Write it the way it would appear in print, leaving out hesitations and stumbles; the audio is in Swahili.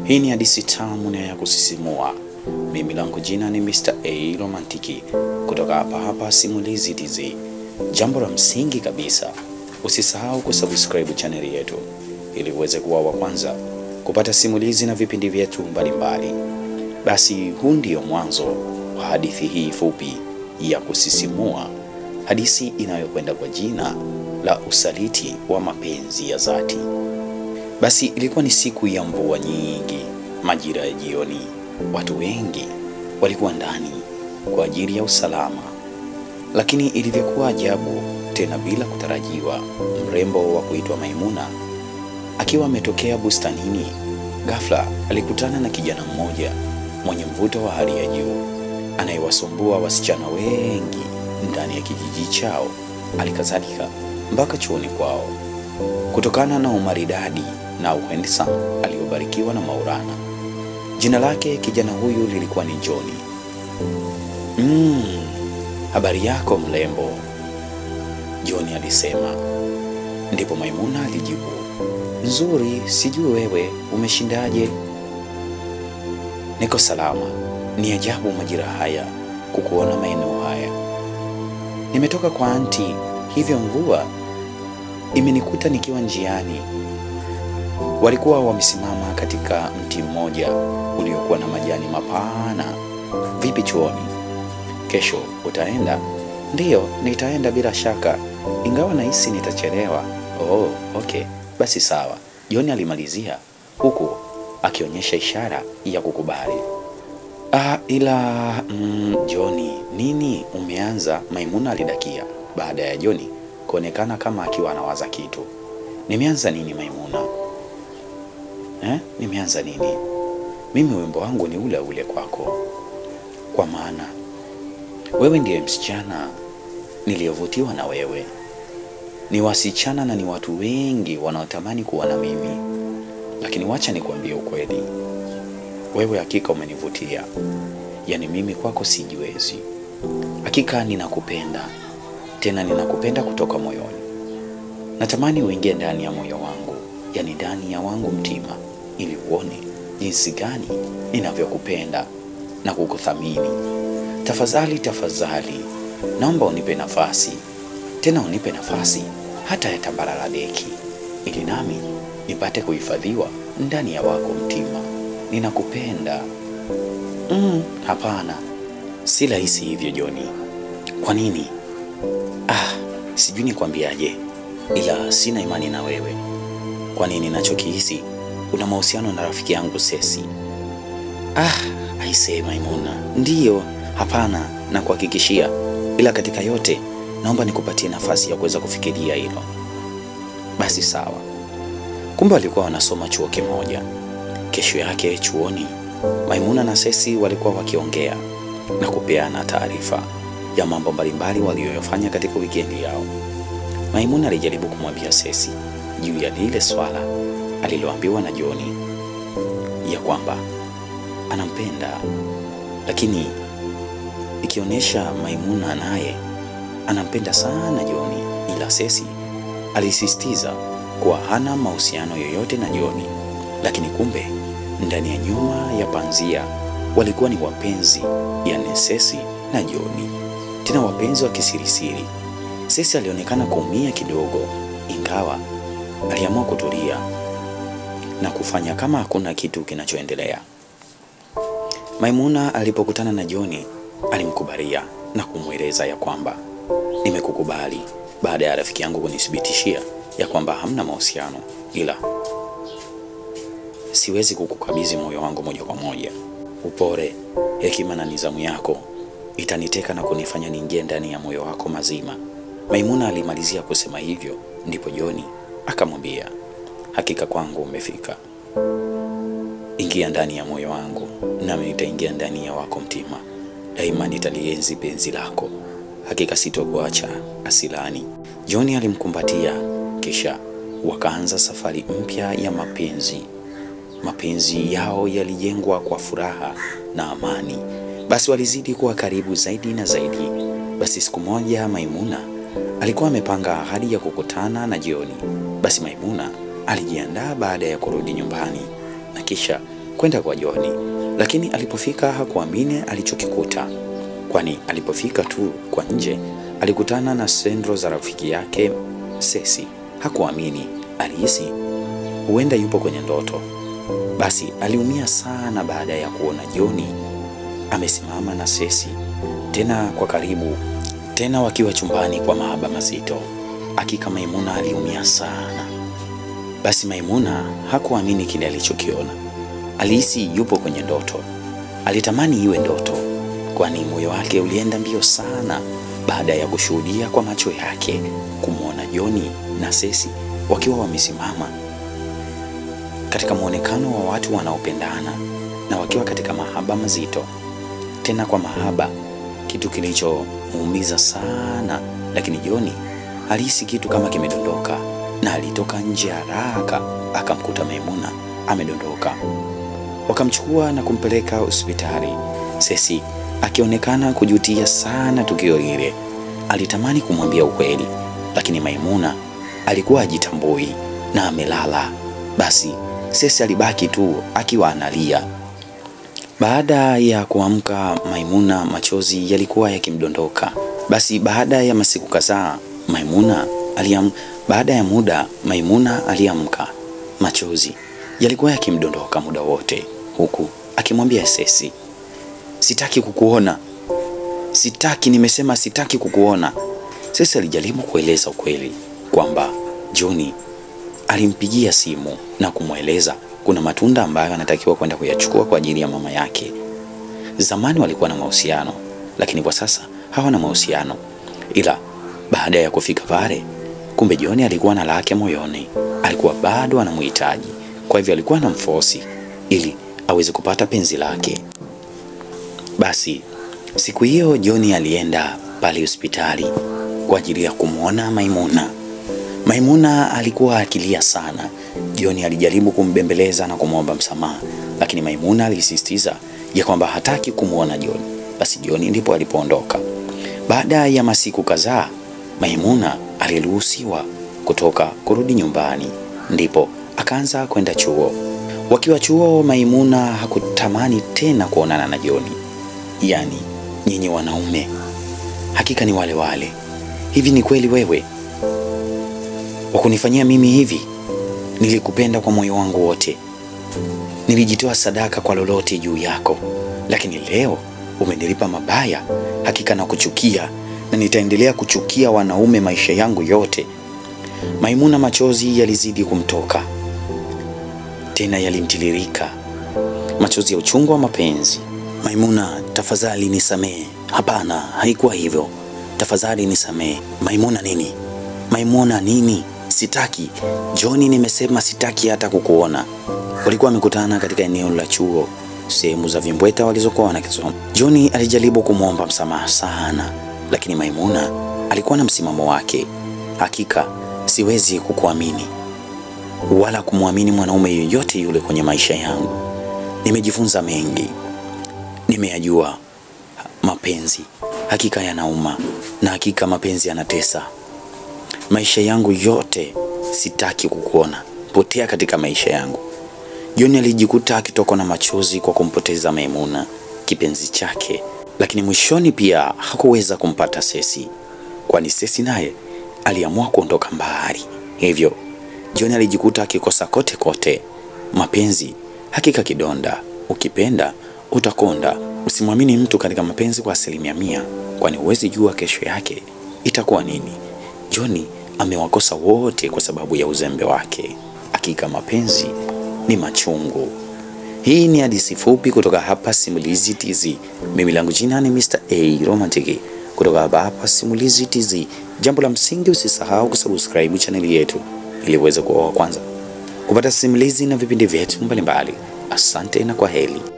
Hii ni hadithi tamu na ya kusisimua. Mimi langu jina ni Mr. A Romantiki kutoka hapa Simulizi TZ. Jambo la msingi kabisa, usisahau kusubscribe channel yetu ili uweze kuwa wa kwanza kupata simulizi na vipindi vyetu mbalimbali. Basi huu ndio mwanzo wa hadithi hii fupi ya kusisimua, hadithi inayokwenda kwa jina la Usaliti wa Mapenzi ya Dhati. Basi ilikuwa ni siku ya mvua nyingi, majira ya jioni. Watu wengi walikuwa ndani kwa ajili ya usalama. Lakini ilivyokuwa ajabu tena bila kutarajiwa, mrembo wa kuitwa Maimuna akiwa ametokea bustanini, ghafla alikutana na kijana mmoja mwenye mvuto wa hali ya juu, anayewasumbua wasichana wengi ndani ya kijiji chao, alikadhalika mpaka chuoni kwao, kutokana na umaridadi na uhandsome aliobarikiwa na Maulana. Jina lake kijana huyu lilikuwa ni Johnny. Habari yako mrembo, Johnny alisema. Ndipo Maimuna alijibu, nzuri, sijui wewe umeshindaje? Niko salama, ni ajabu majira haya kukuona maeneo haya. Nimetoka kwa anti, hivyo mvua imenikuta nikiwa njiani. Walikuwa wamesimama katika mti mmoja uliokuwa na majani mapana. Vipi chuoni? Kesho utaenda? Ndiyo, nitaenda bila shaka, ingawa nahisi nitachelewa. Oh, okay, basi sawa, Johnny alimalizia huku akionyesha ishara ya kukubali. Ila Johnny, nini umeanza? Maimuna alidakia baada ya Johnny kuonekana kama akiwa anawaza kitu. Nimeanza nini Maimuna? Nimeanza nini? Mimi wimbo wangu ni ule ule kwako, kwa maana wewe ndiye msichana niliyovutiwa na wewe. Ni wasichana na ni watu wengi wanaotamani kuwa na mimi, lakini wacha nikwambie ukweli, wewe hakika umenivutia. Yaani mimi kwako sijiwezi. Hakika ninakupenda, tena ninakupenda kutoka moyoni. Natamani uingie ndani ya moyo wangu, yaani ndani ya wangu mtima, ili uone jinsi gani ninavyokupenda na kukuthamini. Tafadhali, naomba unipe nafasi, tena unipe nafasi hata ya tambarara deki, ili nami nipate kuhifadhiwa ndani ya wako mtima. Ninakupenda. Hapana, si rahisi hivyo Johnny. Kwa nini? Sijui nikwambiaje, ila sina imani na wewe. Kwa nini? Ninachokihisi una mahusiano na rafiki yangu Sesi. Aisee Maimuna. Ndiyo, hapana, na kuhakikishia, ila katika yote naomba nikupatie nafasi ya kuweza kufikiria hilo. Basi sawa. Kumbe walikuwa wanasoma chuo kimoja. Kesho yake chuoni, Maimuna na Sesi walikuwa wakiongea na kupeana taarifa ya mambo mbalimbali waliyofanya katika wikendi yao. Maimuna alijaribu kumwambia Sesi juu ya lile swala aliloambiwa na Johnny, ya kwamba anampenda, lakini ikionyesha Maimuna naye anampenda sana Johnny, ila Sesi alisisitiza kuwa hana mahusiano yoyote na Johnny. Lakini kumbe ndani ya nyuma ya panzia walikuwa ni wapenzi, yani Sesi na Johnny, tena wapenzi wa kisirisiri. Sesi alionekana kuumia kidogo, ingawa aliamua kutulia na kufanya kama hakuna kitu kinachoendelea. Maimuna alipokutana na Johnny alimkubalia na kumweleza ya kwamba nimekukubali baada ya rafiki yangu kunithibitishia ya kwamba hamna mahusiano, ila siwezi kukukabidhi moyo wangu moja kwa moja. Upole, hekima na nidhamu yako itaniteka na kunifanya niingie ndani ya moyo wako mazima. Maimuna alimalizia kusema hivyo, ndipo Johnny akamwambia, hakika kwangu umefika. Ingia ndani ya moyo wangu, nami nitaingia ndani ya wako mtima. Daima nitalienzi penzi lako, hakika sitokuacha asilani. Johnny alimkumbatia, kisha wakaanza safari mpya ya mapenzi. Mapenzi yao yalijengwa kwa furaha na amani. Basi walizidi kuwa karibu zaidi na zaidi. Basi siku moja Maimuna alikuwa amepanga ahadi ya kukutana na John. Basi Maimuna alijiandaa baada ya kurudi nyumbani na kisha kwenda kwa John, lakini alipofika hakuamini alichokikuta, kwani alipofika tu kwa nje alikutana na sendro za rafiki yake Sesi. Hakuamini, alihisi huenda yupo kwenye ndoto. Basi aliumia sana baada ya kuona John amesimama na Sesi tena kwa karibu, tena wakiwa chumbani kwa mahaba mazito. Hakika Maimuna aliumia sana. Basi Maimuna hakuamini kile alichokiona. Alihisi yupo kwenye ndoto. Alitamani iwe ndoto, kwani moyo wake ulienda mbio sana baada ya kushuhudia kwa macho yake kumwona John na Sesi wakiwa wamesimama katika muonekano wa watu wanaopendana na wakiwa katika mahaba mazito, tena kwa mahaba, kitu kilichomuumiza sana. Lakini John alihisi kitu kama kimedondoka na alitoka nje haraka, akamkuta Maimuna amedondoka. Wakamchukua na kumpeleka hospitali. Sesi akionekana kujutia sana tukio lile. Alitamani kumwambia ukweli, lakini Maimuna alikuwa hajitambui na amelala. Basi Sesi alibaki tu akiwa analia. Baada ya kuamka Maimuna machozi yalikuwa yakimdondoka. Basi baada ya masiku kadhaa baada ya muda Maimuna aliamka. Machozi yalikuwa yakimdondoka muda wote, huku akimwambia Sesi, "Sitaki kukuona. Sitaki, nimesema sitaki kukuona." Sesi alijaribu kueleza ukweli kwamba John alimpigia simu na kumweleza kuna matunda ambayo anatakiwa kwenda kuyachukua kwa ajili ya mama yake. Zamani walikuwa na mahusiano, lakini kwa sasa hawana mahusiano. Ila baada ya kufika pale, kumbe John alikuwa na lake moyoni. Alikuwa bado anamhitaji, kwa hivyo alikuwa anamforce ili aweze kupata penzi lake. Basi siku hiyo John alienda pale hospitali kwa ajili ya kumwona Maimuna. Maimuna alikuwa akilia sana. John alijaribu kumbembeleza na kumwomba msamaha, lakini Maimuna alisisitiza ya kwamba hataki kumwona John. Basi John ndipo alipoondoka. Baada ya masiku kadhaa, Maimuna aliruhusiwa kurudi nyumbani, ndipo akaanza kwenda chuo. Wakiwa chuo, Maimuna hakutamani tena kuonana na John. Yaani, nyinyi wanaume hakika ni wale wale. Hivi ni kweli wewe wakunifanyia mimi hivi? Nilikupenda kwa moyo wangu wote. Nilijitoa sadaka kwa lolote juu yako, lakini leo umenilipa mabaya. Hakika na kuchukia, na nitaendelea kuchukia wanaume maisha yangu yote. Maimuna machozi yalizidi kumtoka, tena yalimtiririka, machozi ya uchungu wa mapenzi. "Maimuna, tafadhali nisamehe." "Hapana, haikuwa hivyo. Tafadhali nisamehe." "Maimuna nini? Maimuna nini? Sitaki. John, nimesema sitaki hata kukuona." Walikuwa wamekutana katika eneo la chuo, sehemu za vimbweta walizokuwa wanakisoma. John alijaribu kumwomba msamaha sana, lakini Maimuna alikuwa na msimamo wake. "Hakika siwezi kukuamini wala kumwamini mwanaume yoyote yule kwenye maisha yangu. Nimejifunza mengi. Nimeyajua mapenzi hakika yanauma, na hakika mapenzi yanatesa. Maisha yangu yote sitaki kukuona. Potea katika maisha yangu." John alijikuta akitokwa na machozi kwa kumpoteza Maimuna, kipenzi chake. Lakini mwishoni pia hakuweza kumpata Sesi, kwani Sesi naye aliamua kuondoka mbali. Hivyo John alijikuta akikosa kote kote. Mapenzi hakika kidonda. Ukipenda utakonda. Usimwamini mtu katika mapenzi kwa 100%, kwani huwezi jua kesho yake itakuwa nini. John amewakosa wote kwa sababu ya uzembe wake. Hakika mapenzi ni machungu. Hii ni hadithi fupi kutoka hapa Simulizi TZ. Mimi langu jina ni Mr. A Romantic kutoka hapa Simulizi TZ. Jambo la msingi, usisahau kusubscribe channel yetu ili uweze kuwa wa kwanza kupata simulizi na vipindi vyetu mbalimbali. Asante na kwaheri.